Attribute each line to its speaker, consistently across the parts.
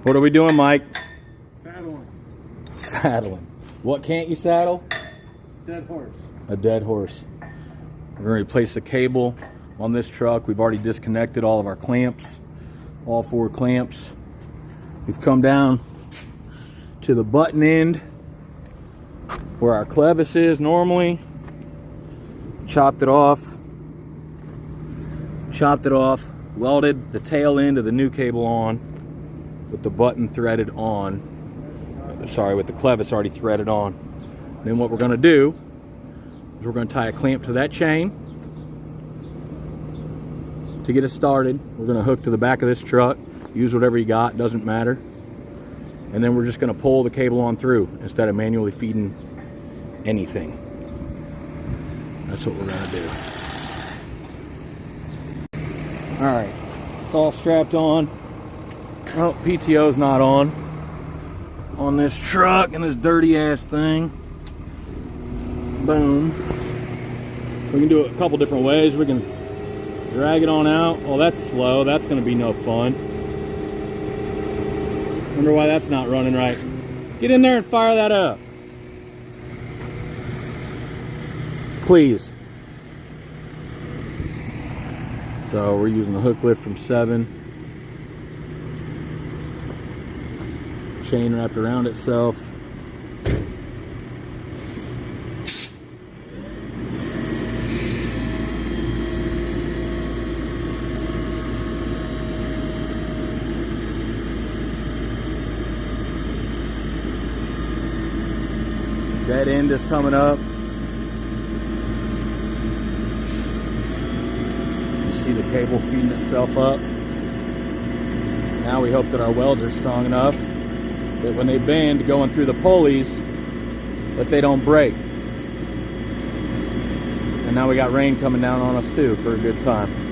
Speaker 1: What are we doing, Mike?
Speaker 2: Saddling.
Speaker 1: Saddling. What can't you saddle?
Speaker 2: Dead horse.
Speaker 1: A dead horse. We're going to replace the cable on this truck. We've already disconnected all of our clamps, all 4 clamps. We've come down to the button end where our clevis is normally. Chopped it off, welded the tail end of the new cable on with the button threaded on. Sorry, with the clevis already threaded on. Then what we're going to do is we're going to tie a clamp to that chain to get us started. We're going to hook to the back of this truck. Use whatever you got, doesn't matter. And then we're just going to pull the cable on through instead of manually feeding anything. That's what we're going to do. All right, it's all strapped on. Oh, PTO's not on this truck and this dirty ass thing. Boom. We can do it a couple different ways. We can drag it on out. Oh, that's slow. That's going to be no fun. Wonder why that's not running right. Get in there and fire that up. Please. So we're using the hook lift from 7. Chain wrapped around itself. Dead end is coming up. The cable feeding itself up. Now we hope that our welds are strong enough that when they bend going through the pulleys that they don't break. And now we got rain coming down on us too for a good time.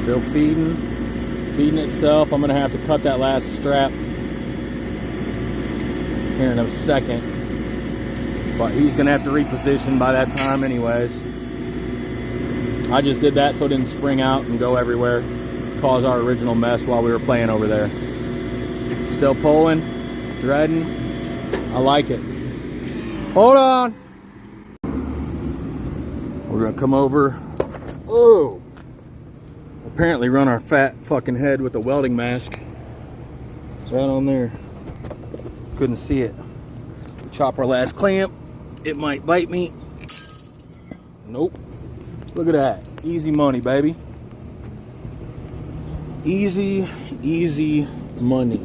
Speaker 1: Still feeding itself. I'm gonna have to cut that last strap here in a second, but he's gonna have to reposition by that time anyways. I just did that so it didn't spring out and go everywhere, cause our original mess while we were playing over there. Still pulling, threading. I like it. Hold on. We're gonna come over. Oh, apparently run our fat fucking head with a welding mask right on there. Couldn't see it. Chop our last clamp. It might bite me. Nope. Look at that. Easy money, baby. Easy, easy money.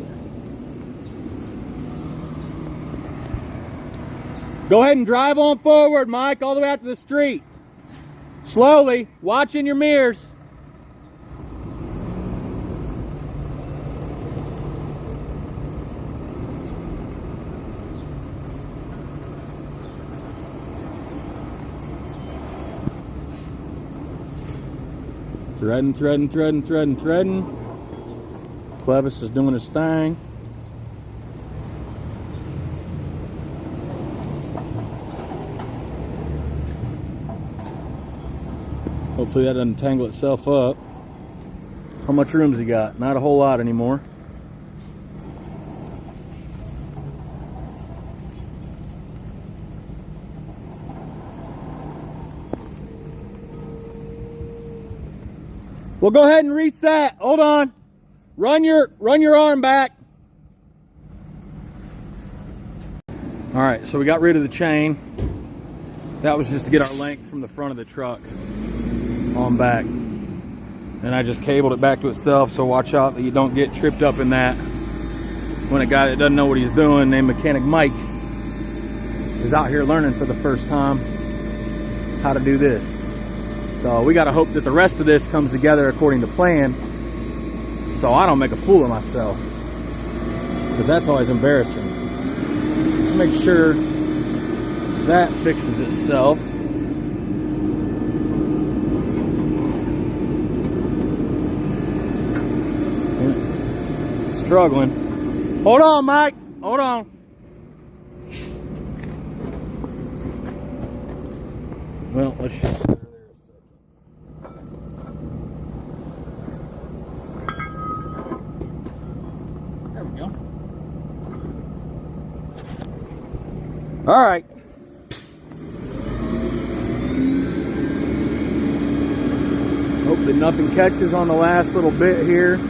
Speaker 1: Go ahead and drive on forward, Mike, all the way out to the street. Slowly, watch in your mirrors. Threading. Clevis is doing his thing. Hopefully that doesn't tangle itself up. How much room's he got? Not a whole lot anymore. Well, go ahead and reset. Hold on. Run your arm back. All right, so we got rid of the chain. That was just to get our length from the front of the truck on back. And I just cabled it back to itself, so watch out that you don't get tripped up in that when a guy that doesn't know what he's doing, named Mechanic Mike, is out here learning for the first time how to do this. So we got to hope that the rest of this comes together according to plan, so I don't make a fool of myself, because that's always embarrassing. Just make sure that fixes itself. struggling. Hold on, Mike. Hold on. Well, let's just... There we go. All right. Hope that nothing catches on the last little bit here.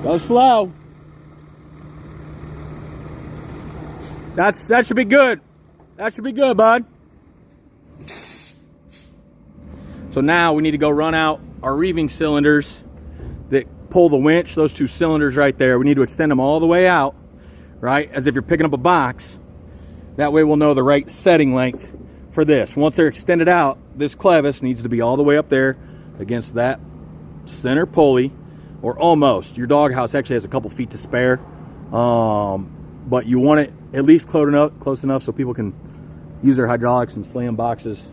Speaker 1: Go slow. That should be good. That should be good, bud. So now we need to go run out our reeving cylinders that pull the winch, those two cylinders right there. We need to extend them all the way out, right? As if you're picking up a box. That way we'll know the right setting length for this. Once they're extended out, this clevis needs to be all the way up there against that center pulley, or almost. Your doghouse actually has a couple feet to spare. But you want it at least close enough so people can use their hydraulics and slam boxes,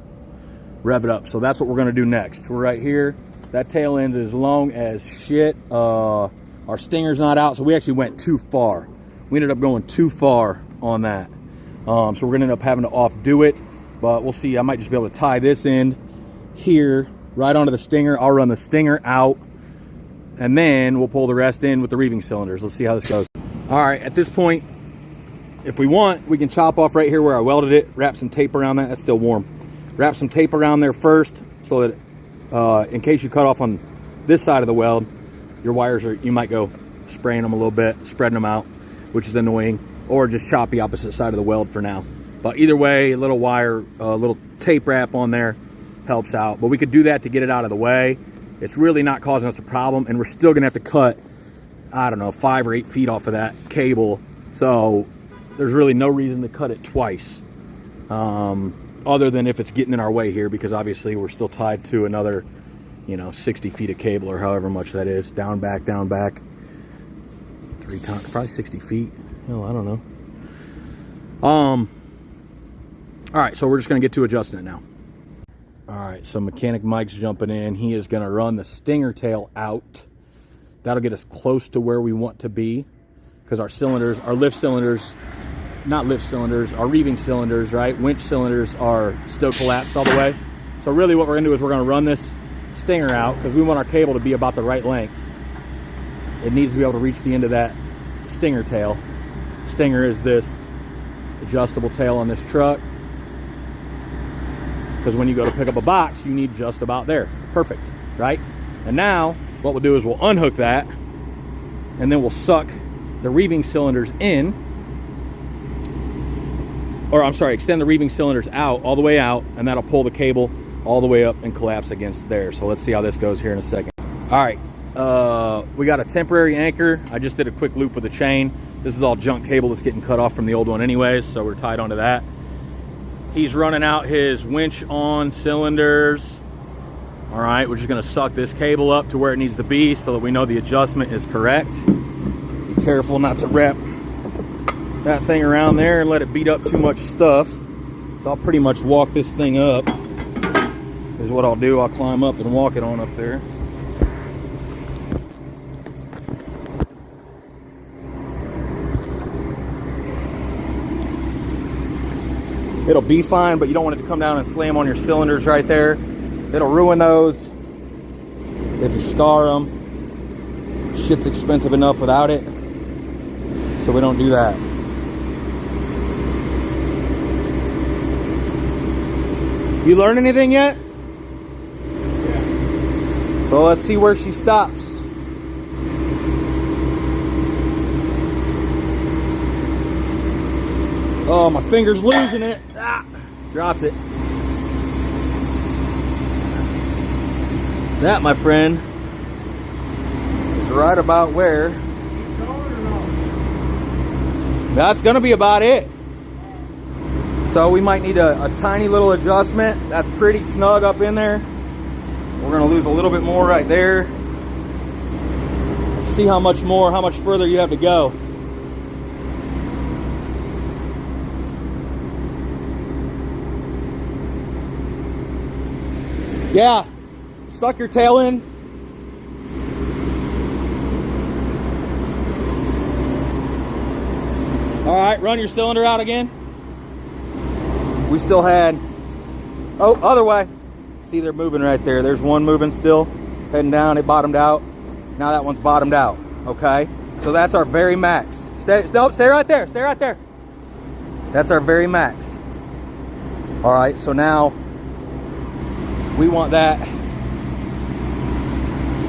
Speaker 1: rev it up. So that's what we're gonna do next. We're right here. That tail end is long as shit. Our stinger's not out, so we actually went too far. We ended up going too far on that. So we're gonna end up having to off-do it, but we'll see. I might just be able to tie this end here right onto the stinger. I'll run the stinger out, and then we'll pull the rest in with the reeving cylinders. Let's see how this goes. All right, at this point, if we want, we can chop off right here where I welded it, wrap some tape around that. That's still warm. Wrap some tape around there first so that in case you cut off on this side of the weld, your wires you might go spraying them a little bit, spreading them out, which is annoying, or just chop the opposite side of the weld for now. But either way, a little wire, a little tape wrap on there helps out. But we could do that to get it out of the way. It's really not causing us a problem, and we're still gonna have to cut, I don't know, 5 or 8 feet off of that cable. So there's really no reason to cut it twice, other than if it's getting in our way here, because obviously we're still tied to another, 60 feet of cable or however much that is. Down, back, 3 times, probably 60 feet. Hell, I don't know. All right, so we're just gonna get to adjusting it now. All right, so mechanic Mike's jumping in. He is gonna run the stinger tail out. That'll get us close to where we want to be, because our cylinders, our lift cylinders, not lift cylinders, our reeving cylinders, right? Winch cylinders are still collapsed all the way. So really what we're gonna do is we're gonna run this stinger out because we want our cable to be about the right length. It needs to be able to reach the end of that stinger tail. Stinger is this adjustable tail on this truck, because when you go to pick up a box, you need just about there. Perfect, right? And now what we'll do is we'll unhook that, and then we'll suck the reeving cylinders in, or I'm sorry, extend the reeving cylinders out, all the way out, and that'll pull the cable all the way up and collapse against there. So let's see how this goes here in a second. All right, we got a temporary anchor. I just did a quick loop with the chain. This is all junk cable that's getting cut off from the old one anyways, so we're tied onto that. He's running out his winch on cylinders. All right, we're just gonna suck this cable up to where it needs to be so that we know the adjustment is correct. Be careful not to wrap that thing around there and let it beat up too much stuff. So I'll pretty much walk this thing up, is what I'll do. I'll climb up and walk it on up there. It'll be fine, but you don't want it to come down and slam on your cylinders right there. It'll ruin those if you scar them. Shit's expensive enough without it, so we don't do that. You learn anything yet? Yeah. So let's see where she stops. Oh, my finger's losing it. Ah, dropped it. That, my friend, is right about where. That's gonna be about it. So we might need a tiny little adjustment. That's pretty snug up in there. We're gonna lose a little bit more right there. Let's see how much further you have to go. Yeah, suck your tail in. All right, run your cylinder out again. We still had, oh, other way. See, they're moving right there. There's one moving still, heading down. It bottomed out. Now that one's bottomed out, okay? So that's our very max. Stay right there, stay right there. That's our very max. All right, so now we want that.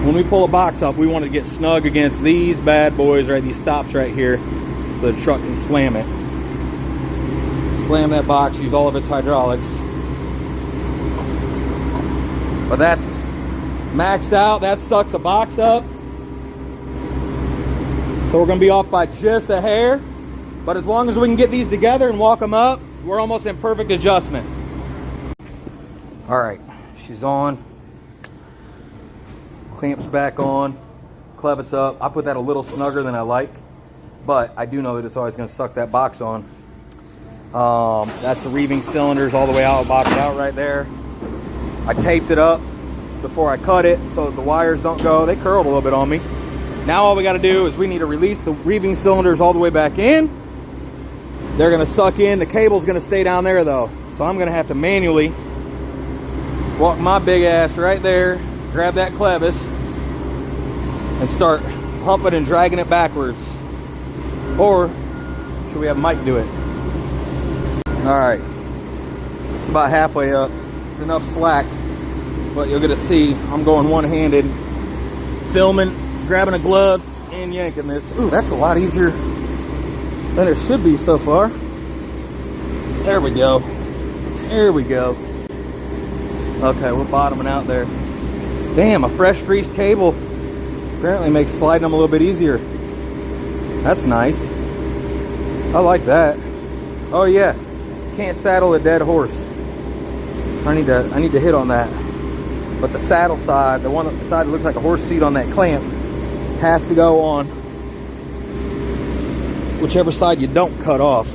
Speaker 1: When we pull a box up, we want to get snug against these bad boys, right? These stops right here, so the truck can slam it. Slam that box, use all of its hydraulics. But that's maxed out. That sucks a box up. So we're gonna be off by just a hair. But as long as we can get these together and walk them up, we're almost in perfect adjustment. All right, she's on. Clamps back on. Clevis up. I put that a little snugger than I like, but I do know that it's always gonna suck that box on. That's the reeving cylinders all the way out, boxed out right there. I taped it up before I cut it so that the wires don't go. They curled a little bit on me. Now all we got to do is we need to release the reeving cylinders all the way back in. They're going to suck in. The cable's going to stay down there though. So I'm going to have to manually walk my big ass right there, grab that clevis, and start humping and dragging it backwards. Or should we have Mike do it? All right, it's about halfway up. It's enough slack, but you're gonna see I'm going one-handed, filming, grabbing a glove, and yanking this. Ooh, that's a lot easier than it should be so far. There we go. There we go. Okay, we're bottoming out there. Damn, a fresh greased cable apparently makes sliding them a little bit easier. That's nice. I like that. Oh yeah. Can't saddle a dead horse. I need to hit on that. But the saddle side, the side that looks like a horse seat on that clamp, has to go on whichever side you don't cut off.